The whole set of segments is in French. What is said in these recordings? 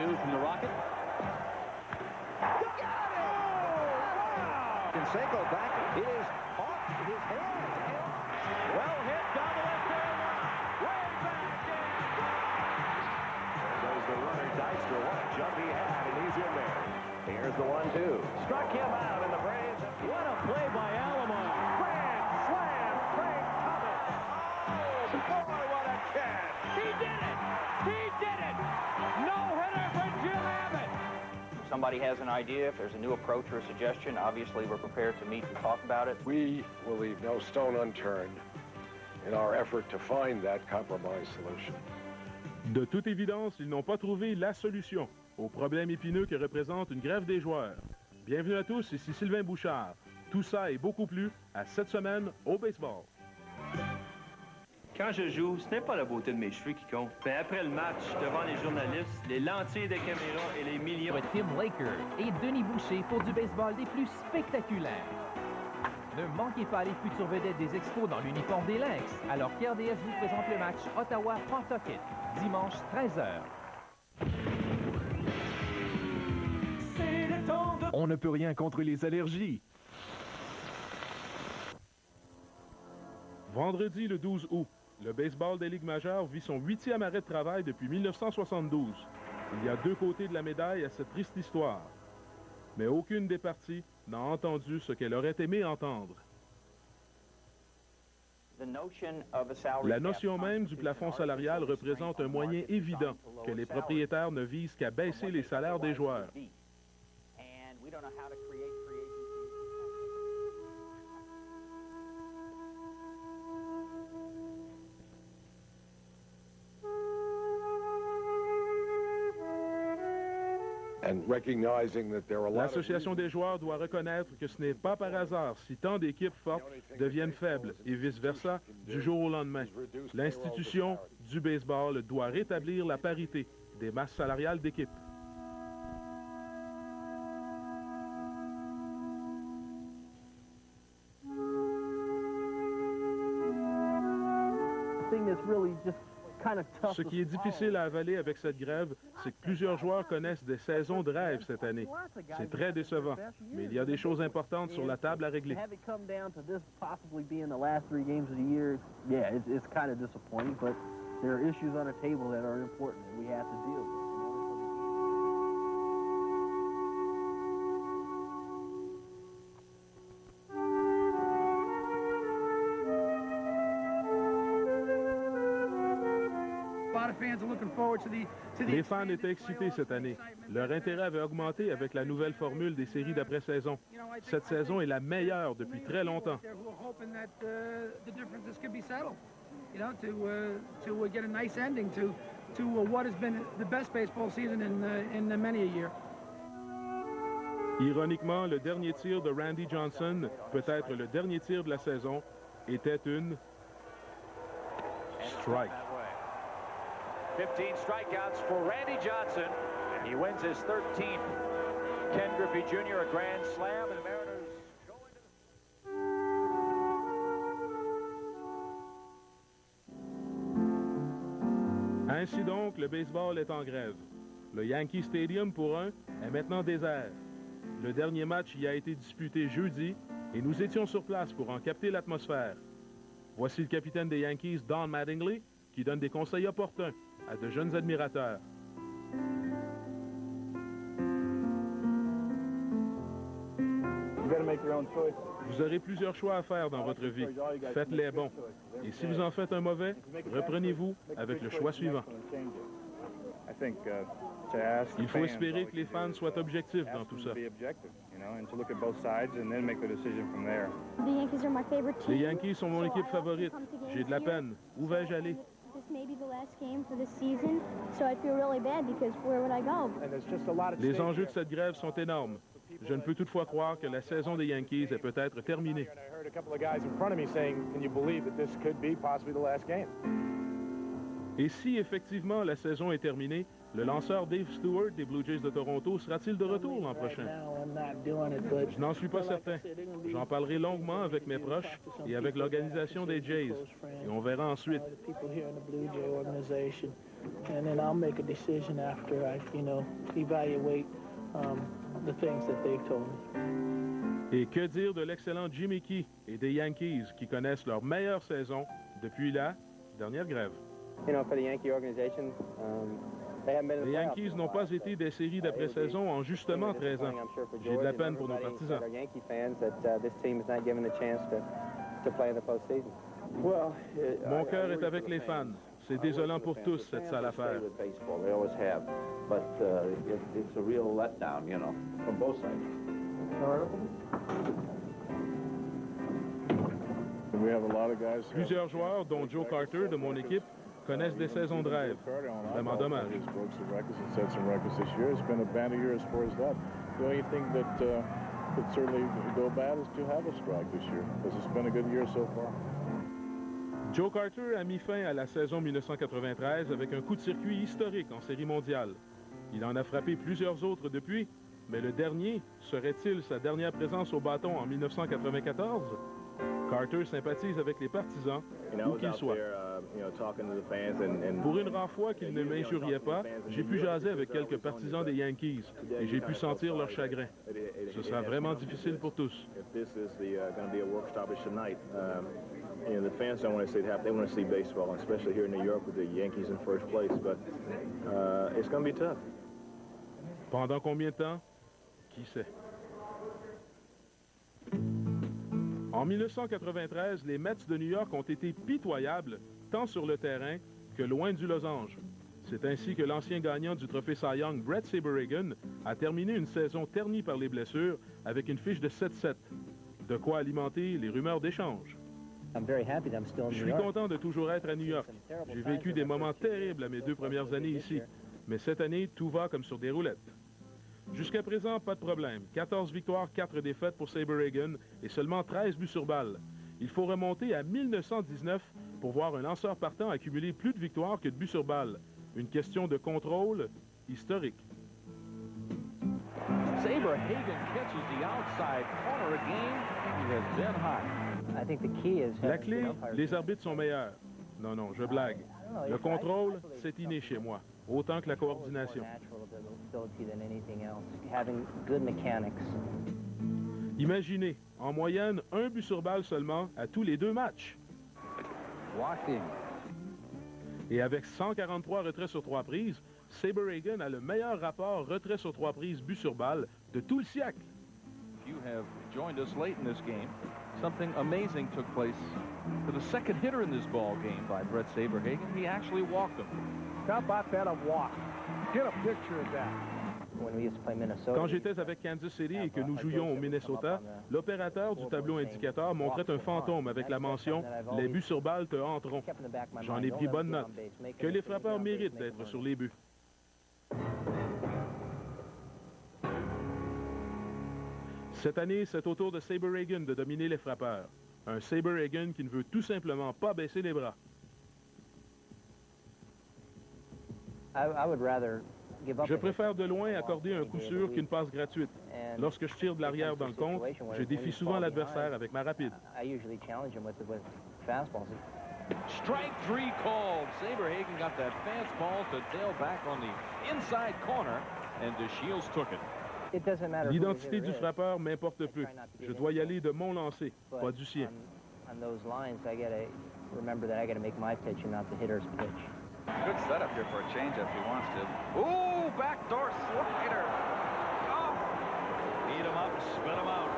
0-2 from the Rocket. Canseco back is off his head. Well hit down the left hand. Way back in. There's the runner, Dykstra. What a jump he had, and he's in there. Here's the 1-2. Struck him out, and the Braves. What a play by Alomar. Grand slam, Frank Thomas. Oh, boy, what a catch. He did it. He did it. No hitter for Jim Abbott. If somebody has an idea, if there's a new approach or a suggestion, obviously we're prepared to meet and talk about it. We will leave no stone unturned in our effort to find that compromise solution. De toute évidence, ils n'ont pas trouvé la solution au problème épineux que représente une grève des joueurs. Bienvenue à tous, ici Sylvain Bouchard. Tout ça et beaucoup plus à cette semaine au baseball. Quand je joue, ce n'est pas la beauté de mes cheveux qui compte. Mais après le match, devant les journalistes, les lentilles de caméra et les millions... Tim Laker et Denis Boucher pour du baseball des plus spectaculaires. Ne manquez pas les futures vedettes des Expos dans l'uniforme des Lynx, alors qu'RDS vous présente le match Ottawa-Pawtucket, dimanche 13h. On ne peut rien contre les allergies. Vendredi le 12 août, le baseball des Ligues majeures vit son 8e arrêt de travail depuis 1972. Il y a deux côtés de la médaille à cette triste histoire. Mais aucune des parties n'a entendu ce qu'elle aurait aimé entendre. La notion même du plafond salarial représente un moyen évident que les propriétaires ne visent qu'à baisser les salaires des joueurs. L'association des joueurs doit reconnaître que ce n'est pas par hasard si tant d'équipes fortes deviennent faibles et vice-versa du jour au lendemain. L'institution du baseball doit rétablir la parité des masses salariales d'équipes. Ce qui est difficile à avaler avec cette grève, c'est que plusieurs joueurs connaissent des saisons de rêve cette année. C'est très décevant, mais il y a des choses importantes sur la table à régler. Les fans étaient excités cette année. Leur intérêt avait augmenté avec la nouvelle formule des séries d'après-saison. Cette saison est la meilleure depuis très longtemps. Ironiquement, le dernier tir de Randy Johnson, peut-être le dernier tir de la saison, était une strike. 15 strikeouts for Randy Johnson. He wins his 13th. Ken Griffey Jr. a grand slam, and the Mariners go into... Ainsi donc, le baseball est en grève. Le Yankee Stadium, pour un, est maintenant désert. Le dernier match y a été disputé jeudi et nous étions sur place pour en capter l'atmosphère. Voici le capitaine des Yankees, Don Mattingly, qui donne des conseils opportuns à de jeunes admirateurs. Vous aurez plusieurs choix à faire dans votre vie. Faites-les bons. Et si vous en faites un mauvais, reprenez-vous avec le choix suivant. Il faut espérer que les fans soient objectifs dans tout ça. Les Yankees sont mon équipe favorite. J'ai de la peine. Où vais-je aller? Les enjeux de cette grève sont énormes. Je ne peux toutefois croire que la saison des Yankees est peut-être terminée. Et si effectivement la saison est terminée, le lanceur Dave Stewart des Blue Jays de Toronto sera-t-il de retour l'an prochain? Je n'en suis pas certain. J'en parlerai longuement avec mes proches et avec l'organisation des Jays. Et on verra ensuite. and then I'll make a decision after I, evaluate the things that they've told me. Et que dire de l'excellent Jimmy Key et des Yankees qui connaissent leur meilleure saison depuis la dernière grève? You know, for the Yankee organization, les Yankees n'ont pas été des séries d'après-saison en justement 13 ans. J'ai de la peine pour nos partisans. Mon cœur est avec les fans. C'est désolant pour tous, cette sale affaire. Plusieurs joueurs, dont Joe Carter de mon équipe, connaissent des saisons de rêve. Vraiment dommage. Joe Carter a mis fin à la saison 1993 avec un coup de circuit historique en Série mondiale. Il en a frappé plusieurs autres depuis, mais le dernier serait-il sa dernière présence au bâton en 1994? Carter sympathise avec les partisans, où qu'ils soient. Pour une rare fois qu'il ne m'injuriait pas, j'ai pu jaser avec quelques partisans des Yankees et j'ai pu sentir leur chagrin. Ce sera vraiment difficile pour tous. The fans don't want to see it happen. They want to see baseball, especially here in New York with the Yankees in first place. But it's going to be tough. Pendant combien de temps? Qui sait? En 1993, les Mets de New York ont été pitoyables, tant sur le terrain que loin du losange. C'est ainsi que l'ancien gagnant du trophée Cy Young, Bret Saberhagen, a terminé une saison ternie par les blessures avec une fiche de 7-7. De quoi alimenter les rumeurs d'échange. Je suis content de toujours être à New York. J'ai vécu des moments terribles à mes 2 premières années ici, mais cette année, tout va comme sur des roulettes. Jusqu'à présent, pas de problème. 14 victoires, 4 défaites pour Saberhagen et seulement 13 buts sur balle. Il faut remonter à 1919 pour voir un lanceur partant accumuler plus de victoires que de buts sur balle. Une question de contrôle historique. Saberhagen catches the outside corner again. He has been hot. La clé, les arbitres sont meilleurs. Non, je blague. Le contrôle, c'est inné chez moi, autant que la coordination. Imaginez, en moyenne, 1 but sur balle seulement à tous les 2 matchs. Et avec 143 retraits sur 3 prises, Saberhagen a le meilleur rapport retrait sur 3 prises, but sur balle de tout le siècle. You have joined us late in this game. Something amazing took place for the second hitter in this ball game by Bret Saberhagen. He actually walked him. How about that, a walk? Get a picture of that. Quand j'étais avec Kansas City et que nous jouions au Minnesota, l'opérateur du tableau indicateur montrait un fantôme avec la mention « Les buts sur balle te hanteront ». J'en ai pris bonne note. Que les frappeurs méritent d'être sur les buts. Cette année, c'est au tour de Saberhagen de dominer les frappeurs. Un Saberhagen qui ne veut tout simplement pas baisser les bras. Je préfère de loin accorder un coup sûr qu'une passe gratuite. Lorsque je tire de l'arrière dans le compte, je défie souvent l'adversaire avec ma rapide. Strike 3 called. Saberhagen got that fastball to tail back on the inside corner, and DeShields took it. L'identité du frappeur m'importe peu. Je dois y aller de mon lancer, pas du sien. Good setup here for a changeup if he wants to. Ooh, backdoor slider. Oh! Eat him up, spit him out.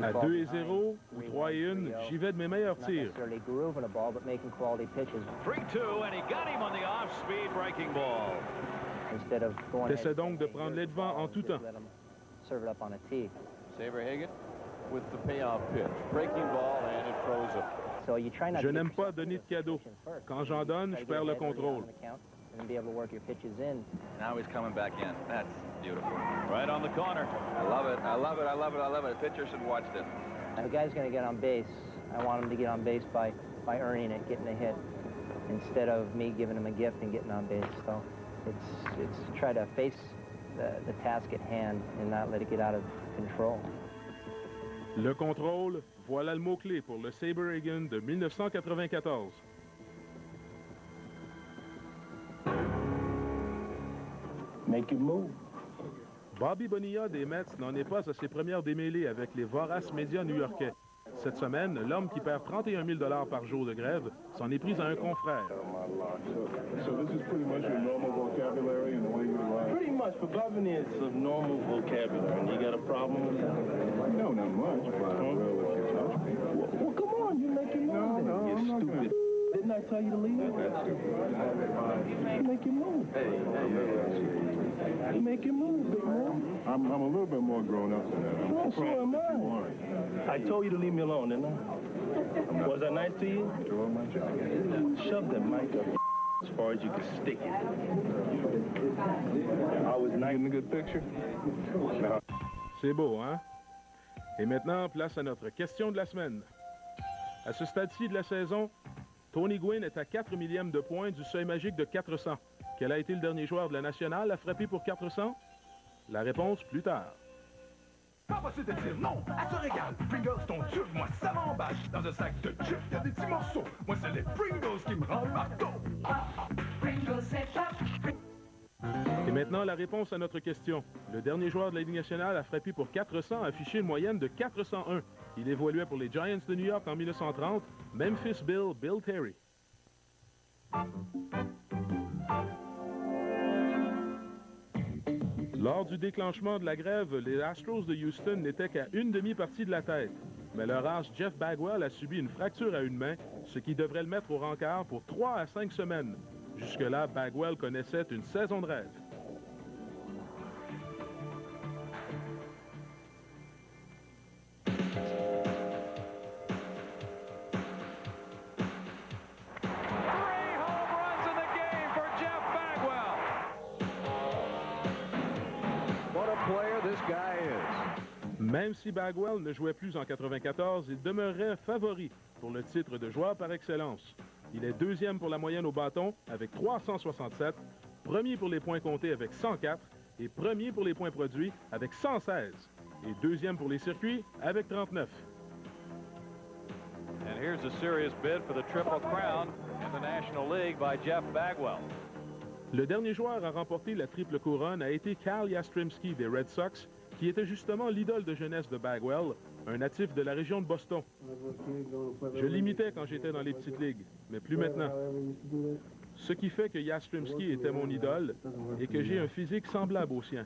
À 2-0 ou 3-1, j'y vais de mes meilleurs tirs. 3-2, and he got him on the off-speed breaking ball. T'essaies donc de prendre les devants en tout temps. Saberhagen with the payoff pitch. Breaking ball, and it throws up. Je n'aime pas donner de cadeaux. Quand j'en donne, je perds le contrôle. Now he's coming back in. That's beautiful. Right on the corner. I love it. I love it. I love it. I love it. The pitcher should watch this. The guy's going to get on base. I want him to get on base by earning it, getting a hit, instead of me giving him a gift and getting on base. So it's try to face the task at hand and not let it get out of control. Le contrôle, voilà le mot-clé pour le Saberhagen de 1994. Make it move. Bobby Bonilla des Mets n'en est pas à ses premières démêlées avec les voraces médias new-yorkais. Cette semaine, l'homme qui perd 31 000 $ par jour de grève s'en est pris à un confrère. So this is pretty much your normal vocabulary and the way you lie? Pretty much. For Bobbin, it's a normal vocabulary. And you got a problem with that? No, not much, but I will if you touch me. Well, come on. You make it move. No, you stupid. Didn't I tell you to leave it? That's stupid. Make it move. Hey. Make it move, big man. I'm a little bit more grown up than that. Well, so am I. I told you to leave me alone, didn't I? Was I nice to you? Doing my job. Shove that mic up as far as you can stick it. I was nice. Getting a good picture? C'est beau, hein? Et maintenant, place à notre question de la semaine. À ce stade-ci de la saison, Tony Gwynn est à 4 millièmes de points du seuil magique de 400. Quel a été le dernier joueur de la nationale à frapper pour 400? La réponse plus tard. Pas possible de dire non, à ce régal. Pringles, ton tube, moi ça m'emballe. Dans un sac de chips, y a des petits morceaux. Moi c'est les Pringles qui me rendent marteau. Pringles, c'est top. Et maintenant, la réponse à notre question. Le dernier joueur de la Ligue nationale a frappé pour 400, a affiché une moyenne de 401. Il évoluait pour les Giants de New York en 1930, Memphis Bill Terry. Lors du déclenchement de la grève, les Astros de Houston n'étaient qu'à une demi-partie de la tête. Mais leur as Jeff Bagwell a subi une fracture à une main, ce qui devrait le mettre au rencard pour 3 à 5 semaines. Jusque-là, Bagwell connaissait une saison de rêve. Même si Bagwell ne jouait plus en 94, il demeurait favori pour le titre de joueur par excellence. Il est deuxième pour la moyenne au bâton avec 367, premier pour les points comptés avec 104 et premier pour les points produits avec 116 et deuxième pour les circuits avec 39. And here's a serious bid for the Triple Crown in the National League by Jeff Bagwell. Le dernier joueur à remporter la triple couronne a été Cal Yastrzemski des Red Sox, qui était justement l'idole de jeunesse de Bagwell, un natif de la région de Boston. Je l'imitais quand j'étais dans les petites ligues, mais plus maintenant. Ce qui fait que Yastrzemski était mon idole et que j'ai un physique semblable au sien.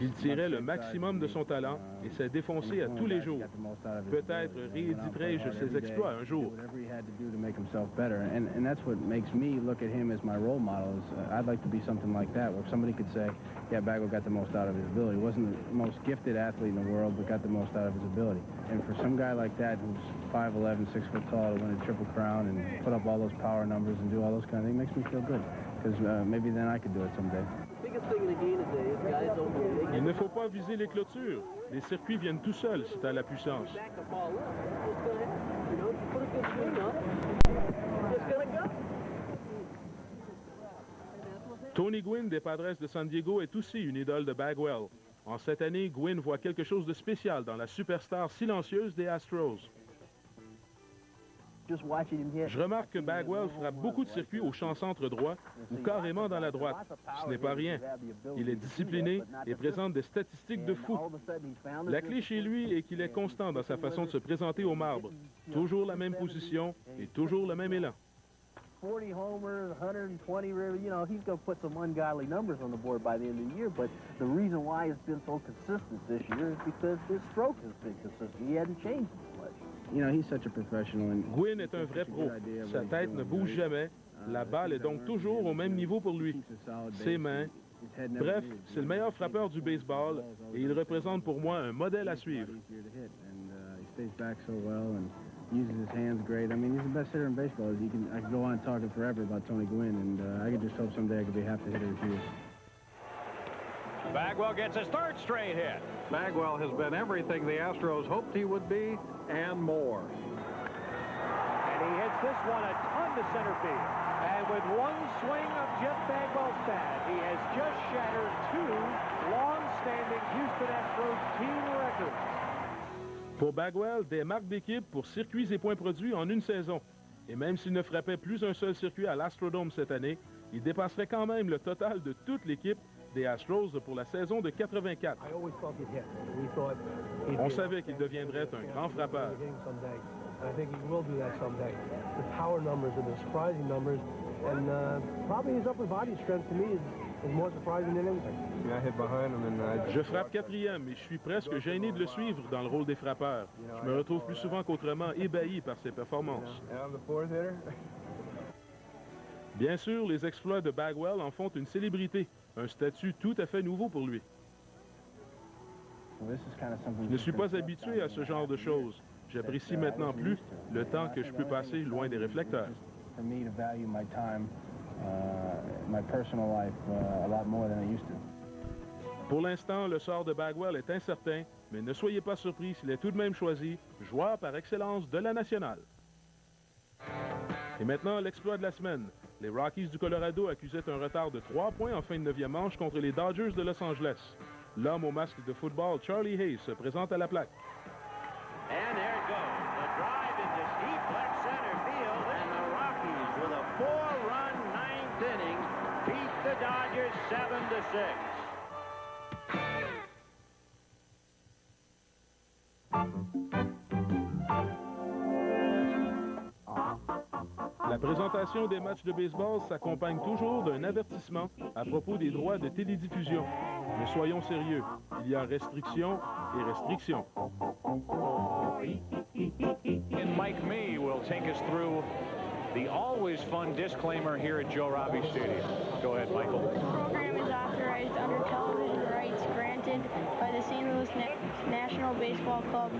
Il tirait le maximum de son talent et s'est défoncé à tous les jours. Peut-être rééditerai-je ses exploits un jour. And that's what makes me look at him as my role model. I'd like to be something like that, where somebody could say, yeah, Bagwell got the most out of his ability. He wasn't the most gifted athlete in the world, but got the most out of his ability. And for some guy like that who's 5'11", 6 foot tall to win a Triple Crown and put up all those power numbers and do all those kind of things, makes me feel good. Because maybe then I could do it someday. Il ne faut pas viser les clôtures. Les circuits viennent tout seuls si tu as la puissance. Tony Gwynn des Padres de San Diego est aussi une idole de Bagwell. En cette année, Gwynn voit quelque chose de spécial dans la superstar silencieuse des Astros. Je remarque que Bagwell frappe beaucoup de circuits au champ centre droit ou carrément dans la droite. Ce n'est pas rien. Il est discipliné et présente des statistiques de fou. La clé chez lui est qu'il est constant dans sa façon de se présenter au marbre. Toujours la même position et toujours le même élan. 40 homers, 120, you know, he's going to put some ungodly numbers on the board by the end of the year, but the reason why it's been so consistent this year is because his stroke has been consistent. He hasn't changed much. You know, he's such a professional. And Gwynn est un vrai pro. Sa tête ne bouge jamais. La balle est donc toujours au même niveau pour lui. Ses mains. Bref, c'est le meilleur frappeur du baseball et il représente pour moi un modèle à suivre. Uses his hands great. I mean, he's the best hitter in baseball. I could go on talking forever about Tony Gwynn, and I could just hope someday I could be half the hitter he is. Bagwell gets his third straight hit. Bagwell has been everything the Astros hoped he would be, and more. And he hits this one a ton to center field. And with one swing of Jeff Bagwell's bat, he has just shattered two long-standing Houston Astros team records. Pour Bagwell, des marques d'équipe pour circuits et points produits en une saison. Et même s'il ne frappait plus un seul circuit à l'Astrodome cette année, il dépasserait quand même le total de toute l'équipe des Astros pour la saison de 84. On savait qu'il deviendrait un grand frappeur. I think he will do that someday. The power numbers are the surprising numbers, and probably his upper body strength to me is more surprising than anything. Je frappe quatrième et je suis presque gêné de le suivre dans le rôle des frappeurs. Je me retrouve plus souvent qu'autrement ébahi par ses performances. Bien sûr, les exploits de Bagwell en font une célébrité, un statut tout à fait nouveau pour lui. Je ne suis pas habitué à ce genre de choses. J'apprécie maintenant plus le temps que je peux passer loin des réflecteurs. Pour l'instant, le sort de Bagwell est incertain, mais ne soyez pas surpris s'il est tout de même choisi joueur par excellence de la nationale. Et maintenant, l'exploit de la semaine. Les Rockies du Colorado accusaient un retard de 3 points en fin de 9e manche contre les Dodgers de Los Angeles. L'homme au masque de football, Charlie Hayes, se présente à la plaque. And there it goes. The drive into deep left center field, and the Rockies, with a 4-run ninth inning, beat the Dodgers 7-6. La présentation des matchs de baseball s'accompagne toujours d'un avertissement à propos des droits de télédiffusion. Mais soyons sérieux, il y a restrictions et restrictions. And Mike Mee will take us through the always fun disclaimer here at Joe Robbie Stadium. Go ahead, Michael. This program is authorized under television rights granted by the St. Louis National Baseball Club,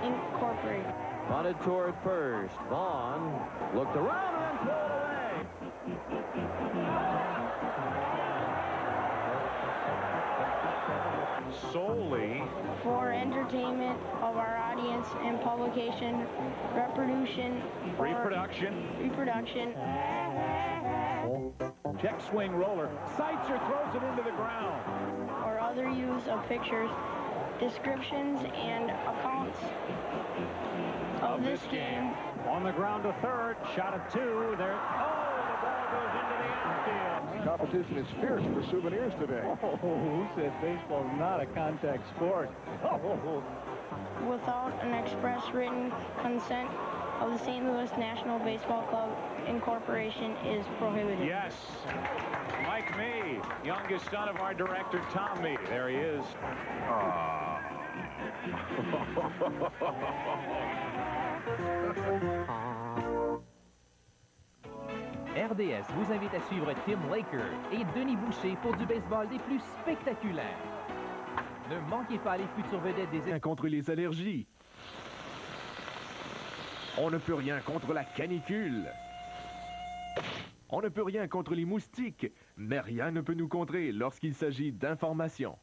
Incorporated. Bunted toward first. Vaughn looked around and pulled away. Solely for entertainment of our audience and publication, reproduction, check swing roller. Seitzer throws it into the ground. Or other use of pictures, descriptions, and accounts of this game. On the ground to third, shot at 2. There. Oh, the ball goes into the outfield. Competition is fierce for souvenirs today. Oh, who said baseball is not a contact sport? Oh. Without an express written consent of the St. Louis National Baseball Club Incorporation is prohibited. Yes. Mike Mee, youngest son of our director, Tom Mee. There he is. RDS vous invite à suivre Tim Laker et Denis Boucher pour du baseball des plus spectaculaires. Ne manquez pas les futures vedettes des... Contre les allergies. On ne peut rien contre la canicule. On ne peut rien contre les moustiques, mais rien ne peut nous contrer lorsqu'il s'agit d'information.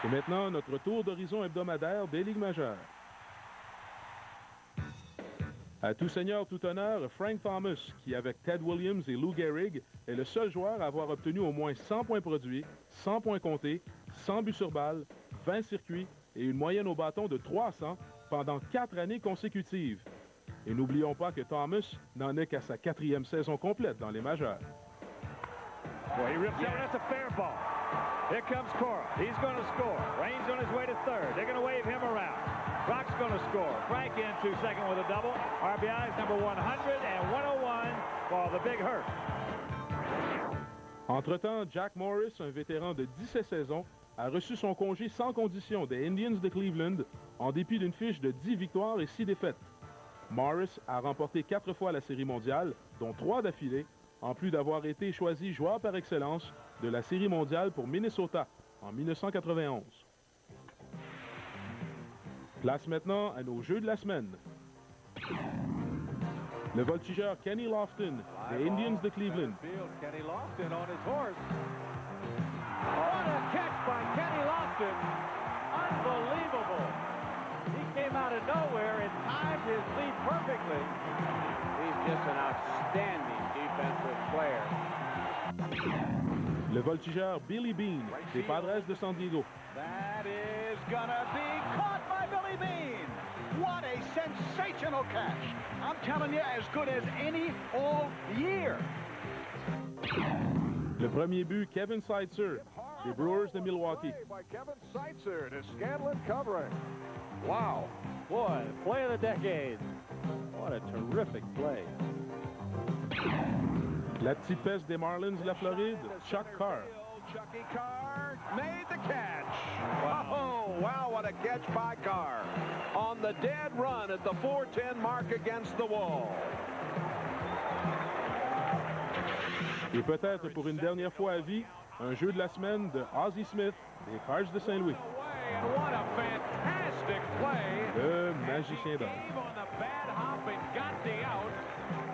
Et maintenant, notre tour d'horizon hebdomadaire des Ligues majeures. À tout seigneur, tout honneur, Frank Thomas, qui avec Ted Williams et Lou Gehrig, est le seul joueur à avoir obtenu au moins 100 points produits, 100 points comptés, 100 buts sur balle, 20 circuits et une moyenne au bâton de 300 pendant 4 années consécutives. Et n'oublions pas que Thomas n'en est qu'à sa 4e saison complète dans les majeures. Well, he rips out. That's a fair ball. Here comes Cora. He's going to score. Rain's on his way to third. They're going to wave him around. Brock's going to score. Frank into second with a double. RBI is number 100 and 101 for the Big Hurt. Entre-temps, Jack Morris, un vétéran de 17 saisons, a reçu son congé sans condition des Indians de Cleveland en dépit d'une fiche de 10 victoires et 6 défaites. Morris a remporté 4 fois la Série mondiale, dont 3 d'affilée, en plus d'avoir été choisi joueur par excellence de la Série mondiale pour Minnesota en 1991. Place maintenant à nos jeux de la semaine. Le voltigeur Kenny Lofton des Indians de Cleveland. Kenny Lofton on his horse. What a catch by Kenny Lofton. Unbelievable. He came out of nowhere and timed his lead perfectly. He's just an outstanding defensive player. Le voltigeur Billy Beane des Padres de San Diego. That is gonna be caught by Billy Beane. What a sensational catch. I'm telling you, as good as any all year. Le premier but, Kevin Seitzer, des Brewers de Milwaukee. By Kevin Seitzer to Scanlon covering. Wow. Boy, play of the decade. What a terrific play. La petite peste des Marlins de la Floride, Chuck Carr. Chucky Carr made the catch. Oh, wow, what a catch by Carr. On the dead run at the 410 mark against the wall. Et peut-être pour une dernière fois à vie, un jeu de la semaine de Ozzie Smith des Cards de Saint-Louis. And what a fantastic play. Le magicien d'or. Gave on the bad hop and got the out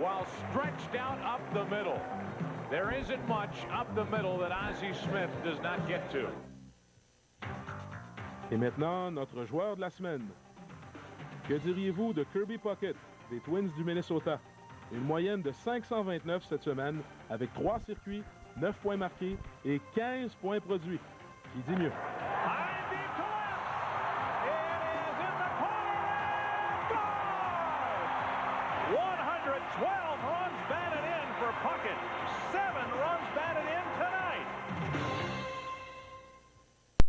while stretched out up the middle. There isn't much up the middle that Ozzie Smith does not get to. Et maintenant, notre joueur de la semaine. Que diriez-vous de Kirby Puckett des Twins du Minnesota? Une moyenne de 529 cette semaine, avec 3 circuits, 9 points marqués et 15 points produits. Qui dit mieux? Runs batted in for Puckett. 7 runs batted in tonight.